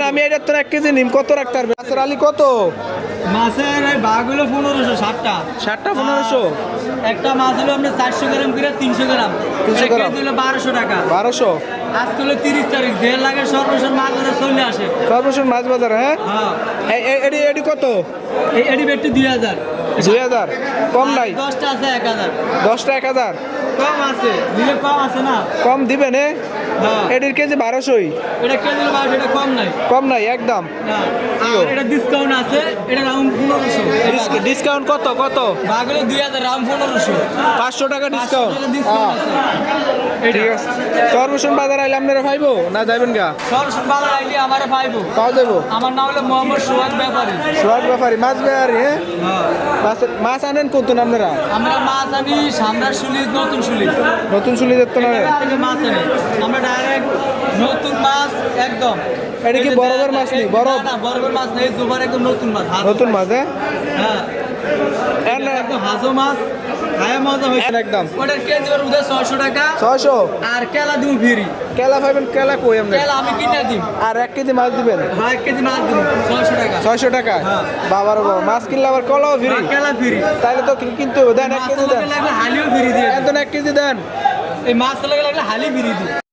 আমি এটা তো 1 কেজি নিম, কত রাখতে পারবে? মাছের আলি কত? মাছের ভাগ হলো 1500, 60টা 60টা 1500। একটা মাছ হলো আপনার 400 গ্রাম করে 300 গ্রাম 300 গ্রাম হলো 1200 টাকা। 1200। আজকে হলো 30 তারিখ, 1.5 লাখের সর্বশেষ মাছ বাজার চলে আসে। সর্বশেষ মাছ বাজার, হ্যাঁ। এডি কত? এই এডি বেটটি 2000। 2000 কম নাই? 10টা আছে 1000। 10টা 1000 কম আছে, দিলে কম আছে না? কম দিবেন? হ্যাঁ, এডির কেজি 1200ই। এটা কেজি 1200, এটা কম নাই। কম নাই একদম। না, আর এটা ডিসকাউন্ট আছে, এটা রাউন্ড 1500। ডিসকাউন্ট কত কত? ভাগ হলো 2000, রাউন্ড 1500। 500 টাকা ডিসকাউন্ট। ডিসকাউন্ট আছে। ঠিক আছে। সর্বশেষ বাজার আইলে আপনারা পাইবো না যাইবেন গা? সর্বশেষ বাজার আইলে আমারে পাইবো। পাওয়া যাবো। আমার নাম হলো মোহাম্মদ সোহাগ ব্যাপারী। সোহাগ ব্যাপারী, মাছ ব্যাপারী, হ্যাঁ। মাছ আনেন কোন আপনারা? আমরা মাছ আনি সামরার সুলিজ, নতুন সুলিজ। নতুন সুলিজের তো নয় থেকে মাছ আনি আমরা ডাইরেক্ট নতুন মাছ একদম। এটা কি বরফের মাছ নেই? বরফ না, বরফের মাছ নেই, দুবার একদম নতুন মাছ। নতুন মাছ, হ্যাঁ, একদম হাজো মাছ, খায় মজা হয়েছে একদম। ওটার কেজি ওর উদয় 600 টাকা। 600। আর কেলা দিব ফিরি। কেলা পাইবেন? কেলা কই আপনি? কেলা আমি কিনে দিই। আর 1 কেজি মাছ দিবেন? হ্যাঁ, 1 কেজি মাছ দিব 600 টাকা। 600 টাকা? হ্যাঁ। বাবার বাবা, মাছ কিনলে আবার কলাও ফ্রি? কেলা ফিরি। তাহলে তো কিনতে হবে। দেন 1 কেজি দেন। লাগলে হালিও ফিরি দিয়ে। দেন 1 কেজি দেন। এই মাছ লাগলে হালি ফিরি দিই।